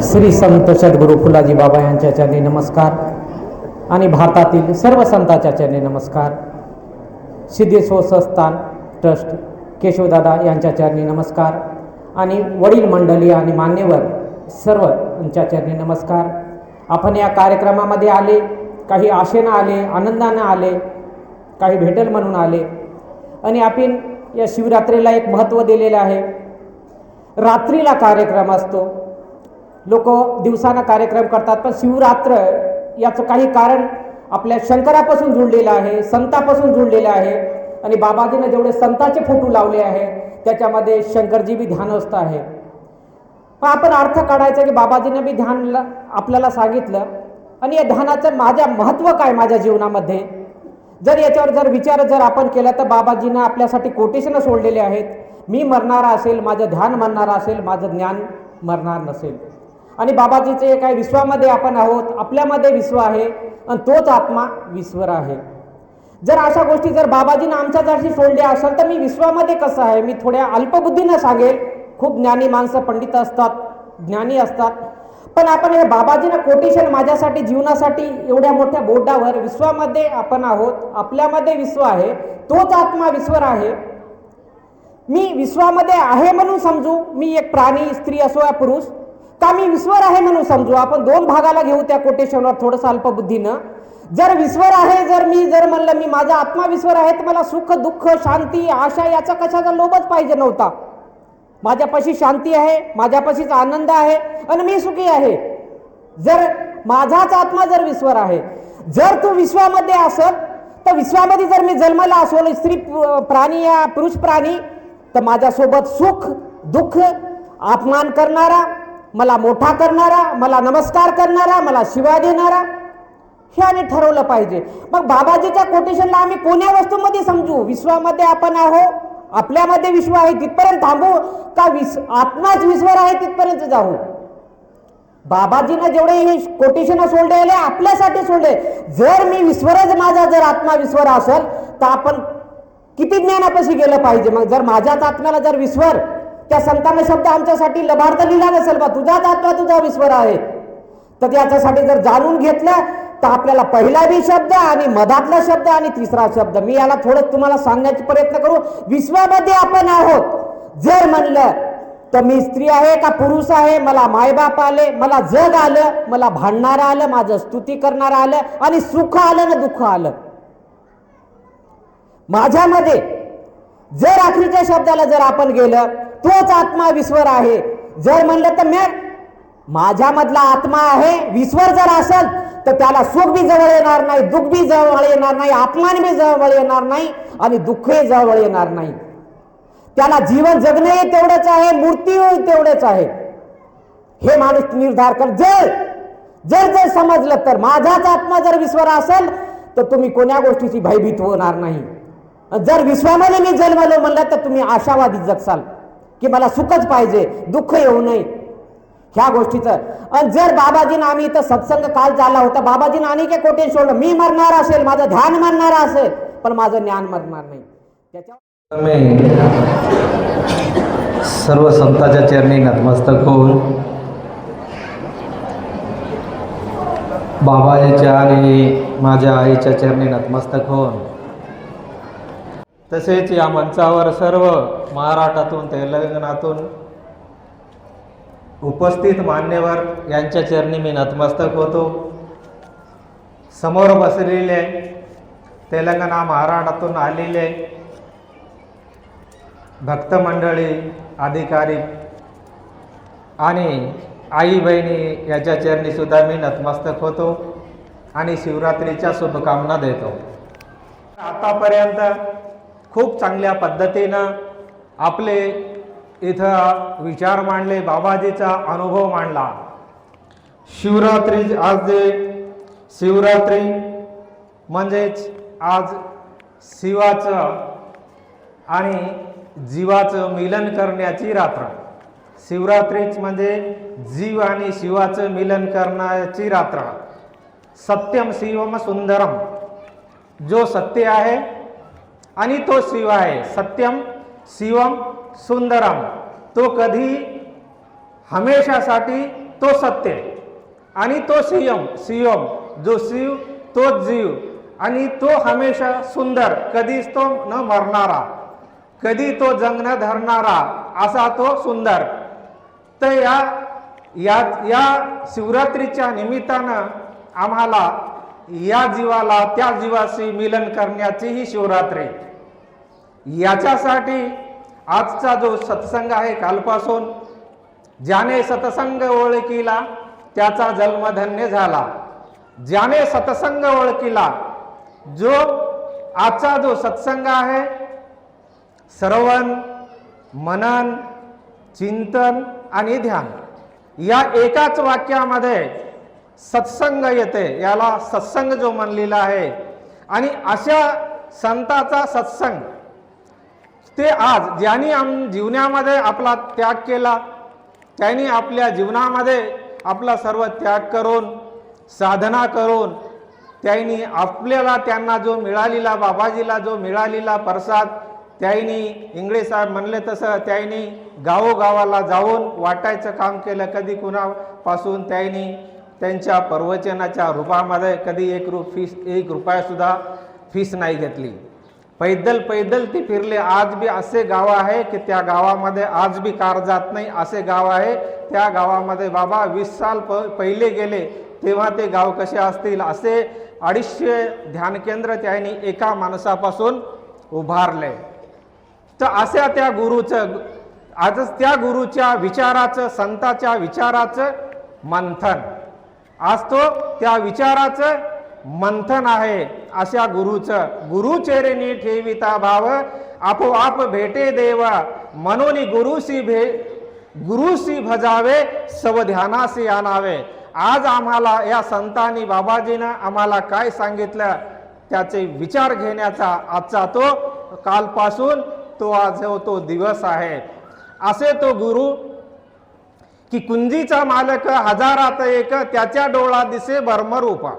श्री संत सद्गुरू फुलाजी बाबा यांच्या चरणी नमस्कार आणि भारतातील सर्व संतांच्या चरणी नमस्कार. सिद्धेश्वर संस्थान ट्रस्ट केशवदादा यांच्या चरणी नमस्कार आणि वडील मंडळी आणि मान्यवर सर्वांच्या चरणी नमस्कार. आपण या कार्यक्रमामध्ये आले, काही आशेनं आले, आनंदानं आले, काही भेटेल म्हणून आले आणि आपण या शिवरात्रीला एक महत्त्व दिलेलं आहे. रात्रीला कार्यक्रम असतो, लोक दिवसाना कार्यक्रम करतात, पण शिवरात्र याचं काही कारण आपल्या शंकरापासून जुळलेलं आहे, संतापासून जुळलेलं आहे. आणि बाबाजीनं जेवढे संतांचे फोटो लावले आहे त्याच्यामध्ये शंकरजी बी ध्यानस्थ आहे. पण आपण अर्थ काढायचा की बाबाजीनं बी ध्यान आपल्याला सांगितलं आणि या ध्यानाचं माझ्या महत्त्व काय माझ्या जीवनामध्ये, जर याच्यावर जर विचार जर आपण केला तर बाबाजीनं आपल्यासाठी कोटेशनं सोडलेले आहेत. मी मरणारा असेल, माझं ध्यान मरणारा असेल, माझं ज्ञान मरणार नसेल. आणि बाबाजीचे काय विश्वामध्ये आपण आहोत, आपल्यामध्ये विश्व आहे आणि तोच आत्मा विश्वर आहे. जर अशा गोष्टी जर बाबाजीनं आमच्यासाठी सोडल्या असेल तर मी विश्वामध्ये कसं आहे. मी थोड्या अल्पबुद्धीनं सांगेल, खूप ज्ञानी माणसं पंडित असतात, ज्ञानी असतात, पण आपण हे बाबाजीनं कोटेशन माझ्यासाठी जीवनासाठी एवढ्या मोठ्या बोर्डावर विश्वामध्ये आपण आहोत, आपल्यामध्ये विश्व आहे, तोच आत्मा विश्वर आहे. मी विश्वामध्ये आहे म्हणून समजू, मी एक प्राणी, स्त्री असो या पुरुष, का मी विश्वर आहे म्हणून समजू. आपण दोन भागाला घेऊ त्या कोटेशनवर थोडंसं अल्पबुद्धीनं. जर विश्वर आहे, जर मी जर म्हणलं मी माझा आत्मा विश्वर आहे, तर मला सुख, दुःख, शांती, आशा याचा कशाचा लोभच पाहिजे नव्हता. माझ्यापाशी शांती आहे, माझ्यापाशीच आनंद आहे आणि मी सुखी आहे. जर माझाच आत्मा जर विश्वर आहे, जर तू विश्वामध्ये असेल तर विश्वामध्ये जर मी जन्माला असेल, स्त्री प्राणी या पुरुष प्राणी, तर माझ्यासोबत सुख, दुःख, अपमान करणारा, मला मोठा करणारा, मला नमस्कार करणारा, मला शिवा देणारा, हे आम्ही ठरवलं पाहिजे. मग बाबाजीच्या कोटेशनला आम्ही कोण्या वस्तूमध्ये समजू. विश्वामध्ये आपण आहो, आपल्यामध्ये विश्व आहे तिथपर्यंत थांबू का आत्माच विश्वर आहे तिथपर्यंत जाऊ. बाबाजीनं जेवढे हे कोटेशन सोडले आपल्यासाठी सोडले. जर मी विश्वरच माझा जर आत्मा विश्वर असेल तर आपण किती ज्ञानापाशी गेलं पाहिजे. मग जर माझ्याच आत्म्याला जर विश्वर, त्या संतांना शब्द आमच्यासाठी लभार्थ लिहिला नसेल, बा तुझाच आत्मा तुझा विश्वर आहे, तर त्याच्यासाठी जर जाणून घेतलं तर आपल्याला पहिला बी शब्द आणि मधातला शब्द आणि तिसरा शब्द, मी याला थोडं तुम्हाला सांगण्याचा प्रयत्न करू. विश्वामध्ये आपण आहोत. जर म्हणलं तर मी स्त्री आहे का पुरुष आहे, मला मायबाप आले, मला जग आलं, मला भांडणारं आलं, माझं स्तुती करणारं आलं आणि सुख आलं ना दुःख आलं, माझ्यामध्ये जर आखरीच्या शब्दाला जर आपण गेलं तोच आत्मा विश्वर आहे. जर म्हणलं तर माझ्यामधला आत्मा आहे विश्वर जर असेल तर त्याला सुख बी जवळ येणार नाही, दुःख बी जवळ येणार नाही, अपमान बी जवळ येणार नाही आणि दुःखही जवळ येणार नाही. त्याला जीवन जगणंही तेवढंच आहे, मृत्यूही तेवढेच आहे. हे माणूस निर्धार कर. जर जर समजलं तर माझाच आत्मा जर विश्वर असेल तर तुम्ही कोण्या गोष्टीची भयभीत होणार नाही. जर विश्वामध्ये मी जन्मलो म्हणलं तर तुम्ही आशावादी जगसाल की मला सुखच पाहिजे, दुःख येऊ नये ह्या गोष्टीचं. आणि जर बाबाजीनं, आम्ही इथं सत्संग काल झाला होता, बाबाजीनं आणि काय कोटेशन सोडलं, मी मरणार असेल, माझं ध्यान मरणार असेल, पण माझं ज्ञान मरणार नाही. त्याच्यावर मी सर्व संतांच्या चरणी नतमस्तक होऊन बाबाजीच्या आणि माझ्या आईच्या चरणी नतमस्तक होऊन, तसेच या मंचावर सर्व महाराष्ट्रातून, तेलंगणातून उपस्थित मान्यवर यांच्या चरणी मी नतमस्तक होतो. समोर बसलेले तेलंगणा, महाराष्ट्रातून आलेले भक्त मंडळी, अधिकारी आणि आई बहिणी याच्या चरणी सुद्धा मी नतमस्तक होतो आणि शिवरात्रीच्या शुभकामना देतो. आतापर्यंत खूप चांगल्या पद्धतीनं आपले इथं विचार मांडले, बाबाजीचा अनुभव मांडला. शिवरात्री, आज जे शिवरात्री म्हणजेच आज शिवाचं आणि जीवाचं मिलन करण्याची रात्र. शिवरात्रीच म्हणजे जीव आणि शिवाचं मिलन करण्याची रात्र. सत्यम शिवम सुंदरम, जो सत्य आहे आणि तो शिव आहे. सत्यम शिवम सुंदरम, तो कधी हमेशासाठी तो सत्य आणि तो शिवम जो शिव तोच जीव आणि तो हमेशा सुंदर, कधीच तो न मरणारा, कधी तो जंग न धरणारा असा तो सुंदर. तर या शिवरात्रीच्या निमित्तानं आम्हाला या जीवाला त्या जीवाशी मिलन करण्याची ही शिवरात्री. याच्यासाठी आजचा जो सत्संग आहे कालपासून, ज्याने सत्संग ओळखीला त्याचा जन्म धन्य झाला. ज्याने सत्संग ओळखीला, जो आजचा जो सत्संग आहे, श्रवण, मनन, चिंतन आणि ध्यान या एकाच वाक्यामध्ये सत्संग येते. याला सत्संग जो म्हणलेला आहे. आणि अशा संताचा सत्संग ते आज ज्यांनी जीवनामध्ये आपला त्याग केला, त्यांनी आपल्या जीवनामध्ये आपला सर्व त्याग करून साधना करून त्यांनी आपल्याला त्यांना जो मिळालेला, बाबाजीला जो मिळालेला प्रसाद, त्यांनी इंगळे साहेब म्हणले तसं त्यांनी गावोगावाला जाऊन वाटायचं काम केलं. कधी कुणापासून त्यांनी त्यांच्या प्रवचनाच्या रूपामध्ये कधी एक रुपयासुद्धा फीस नाही घेतली. पैदल ते फिरले. आज बी असे गाव आहे की त्या गावामध्ये आज बी कार जात नाही, असे गाव आहे. त्या गावामध्ये बाबा 20 साल पहिले गेले तेव्हा ते गाव कसे असतील, असे 250 ध्यान केंद्र त्यांनी एका माणसापासून उभारले. तर अशा त्या गुरुचं, आजच त्या गुरुच्या विचाराचं, संताच्या विचाराचं मंथन, आज तो त्या विचाराचं मंथन आहे. अशा गुरुचं, गुरुचरणी ठेविता भाव आपोआप भेटे देव, मनोनी गुरुसी भजावे सव ध्यानासी आणावे. आज आम्हाला या संतांनी, बाबाजीनं आम्हाला काय सांगितलं त्याचे विचार घेण्याचा आजचा तो कालपासून तो आज तो दिवस आहे. असे तो गुरु की कुंजीचा मालक हजारात एक, त्याच्या डोळा दिसे भरमरूपा.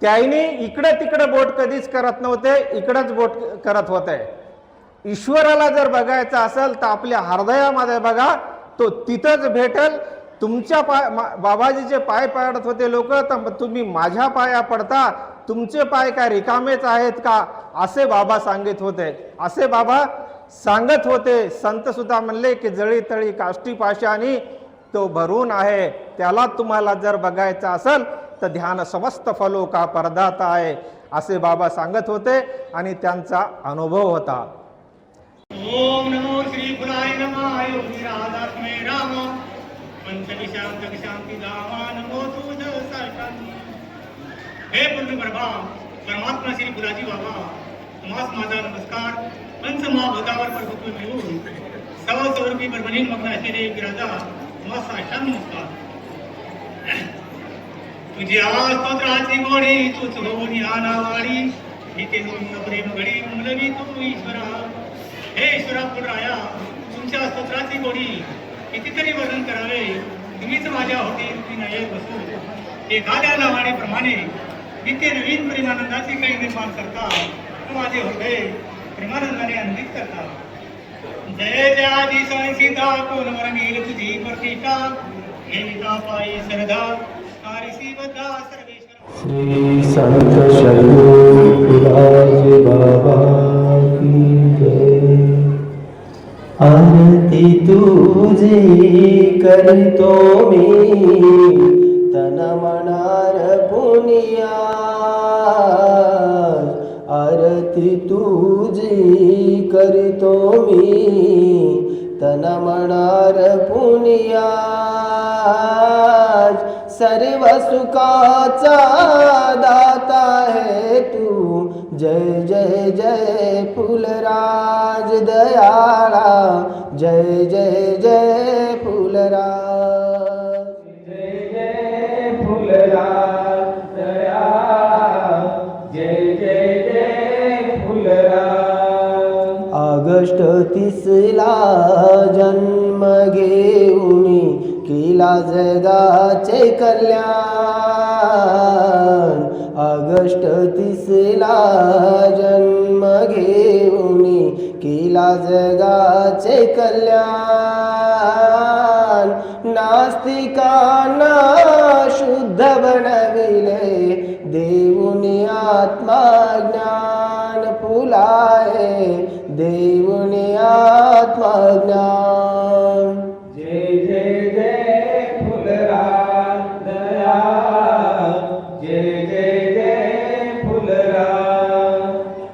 त्याने इकडे तिकडे बोट कधीच करत नव्हते, इकडेच बोट करत होते. ईश्वराला जर बघायचं असेल तर आपल्या हृदयामध्ये बघा, तो तिथंच भेटेल. तुमच्या बाबाजीचे पाय पडत होते लोक, तर तुम्ही माझ्या पाया पडता, तुमचे पाय काय रिकामेच आहेत का, असे बाबा सांगित होते. असे बाबा सांगत होते. संत सुद्धा म्हणले की जळी तळी काष्टी पाशानी तो भरून आहे. त्याला तुम्हाला जर बघायचं असेल तर ध्यान समस्त फलो का परदाता आहे, असे बाबा सांगत होते आणि त्यांचा अनुभव होता. ओम नमो श्री फुलाय नमः योगी राधात्मे राम पंचमी शांती शांती धामा नमो तुझ साशांती. हे पुण्यप्रभा परमात्मा श्री फुलाजी बाबा, तुम्हास माझा नमस्कार. पंच महाभूतावर प्रभुत्व मिळवून सवस्वरूपी परभणी मग्न असलेले राजा, तुम्हास साष्टांग नमस्कार. तुझ्या स्तोत्राची गोडी तूच होऊन या नावाडी, इथे नून प्रेम घडी मुलगी तू ईश्वरा. हे ईश्वरा पुराया, तुमच्या स्तोत्राची गोडी कितीतरी वर्णन करावे. तुम्हीच माझ्या होती नाही बसू. एखाद्या नावाडीप्रमाणे नित्य नवीन प्रेमानंदाची काही निर्माण करता, तो माझे हृदय प्रेमानंदाने आनंदित करता. जय जय आदि सीता कोण वरंगील तुझी प्रतिष्ठा, हेलिता पायी श्रद्धा कारसी बद्धा सर्वेश्वर. श्री संत शंकराजी बाबा की जय. आरती तुझी करतो मी तन मनार पुनिया. आरती तुझी करतो मी तन मनार पुनिया. सर्व सुखाचा दाता है तू, जय जय जय फुलराज दयाळा, जय जय जय फुलराज. जय जय फुलराज दयाळा, जय जय जय फुलराज. ऑगस्ट 30ला जन्म घेऊनी केला जगाचे कल्याण. ऑगस्ट 30ला जन्म घेऊनी केला जगाचे कल्याण. नास्तिकांचा नास्तिकांना शुद्ध बनविले देऊनी आत्मज्ञान फुलाए देऊनी आत्मज्ञान जय जय जय फुलराज दया जय जय जय फुलराज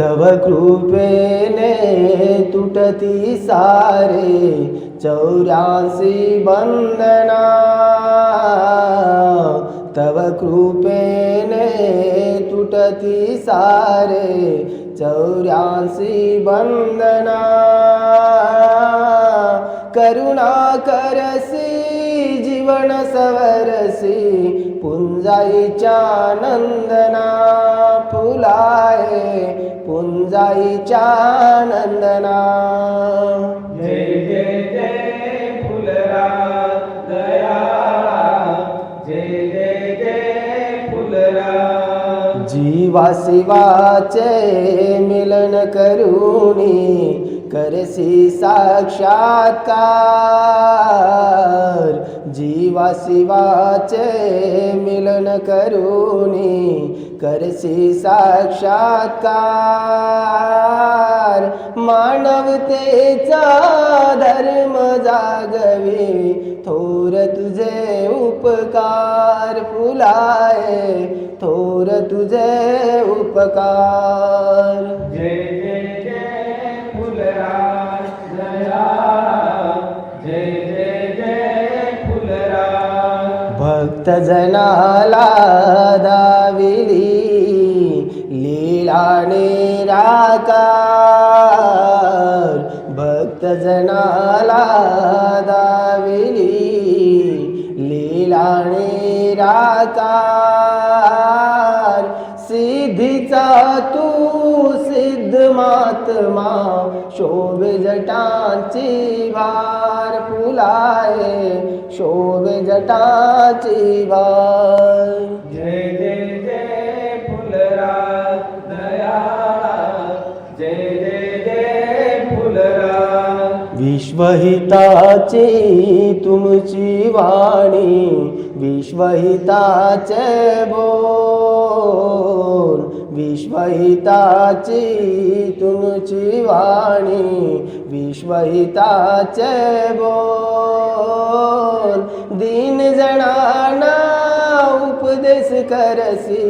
तव कृपेने तुटती सारे 84 बंधना तव कृपेने तुटती सारे 84 बंधना करुणा करसी जीवन सवरसी पुंजाईच्या नंदना फुलाए पुंजाईच्या नंदना जय जय जय फुलराज दया जय जय जय फुलराज जीवा शिवाचे मिलन करुणी करसी साक्षात्कार जीवा शिवाचे मिलन करुणी करसी साक्षात्कार मानवतेचा धर्म जागवी थोर तुझे उपकार फुलाए थोर तुझे उपकार जय जय जय फुलराज दया जय जय जय फुलराज भक्त जनाला दाविली लीला निराकार भक्त जनाला दाविली लीला निराकार सिद्धीचा तू सिद्ध महात्मा शोभे जटांची भार फुलाए शोभे जटांची भार जय जय जय फुलराज दया जय जय जय फुलराज विश्वहिताची तुमची वाणी विश्वहिताचे बोल विश्वहिताची तुमची वाणी विश्वहिताचे बोल दीन जणांना उपदेश करसी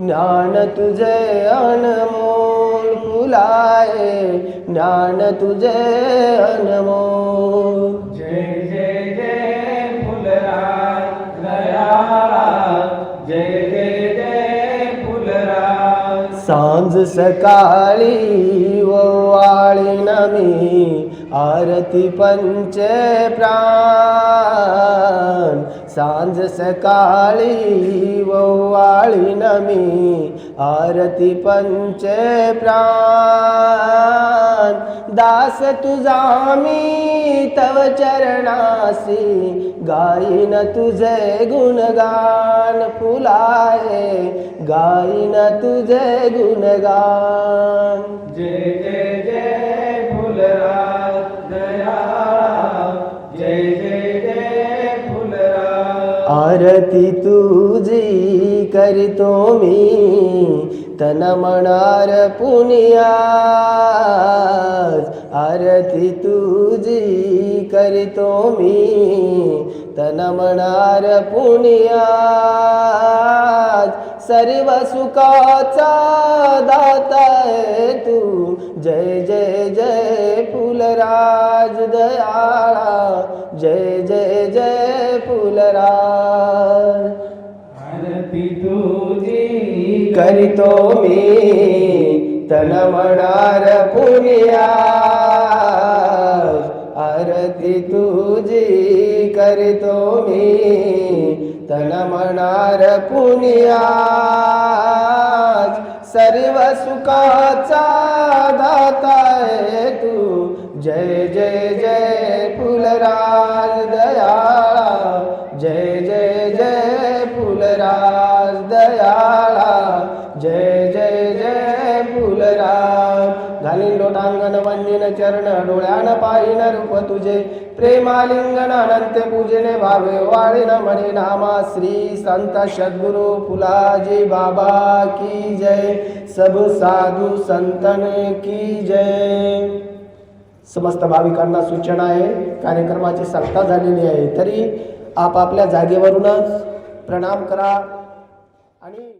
ज्ञान तुझे अनमोल फुलाए ज्ञान तुझे अनमोल जय जय जय फुलराज दया जय जय जय फुलराज सांज सकाळी ओवाळी नमी आरती पंच प्राण सांज सकाळी ओवाळी नमी आरती पंच प्राण दास तुझा मी तव चरणासी गायीन तुझे गुणगान फुलाए गायीन तुझे गुणगान जय जय जय फुलराज दया जय जय जय फुलराज आरती तुझी करीतो मी तन मनार पुनियाज आरती तुझी करीतो मी तन मनार पुनियाज सर्व सुखाचा दाता है तू जय जय जय फुलराज दयाळा जय जय जय फुलराज आरती तुझी करीतो मी तन मनार पुनियाज आरती तुझी करीतो मी तन मनार पुनियाज सर्व सुखाचा दाता है तू जय जय जय फुलराज दयाळा जय जय जय फुलराज दयाळा जय जय जय फुलराज घालीन लोटांगण वंदिन चरण डोळ्या ध्यान पाहिन रूप तुझे प्रेमालिंगन अनंत पूजने भावे वाळीन म्हणे नामा श्री संत सद्गुरु फुलाजी बाबा की जय सब साधू संतन की जय। समस्त भाविकांना सूचना आहे, कार्यक्रमाची सांगता झालेली आहे, तरी आपापल्या जागेवरूनच प्रणाम करा आणि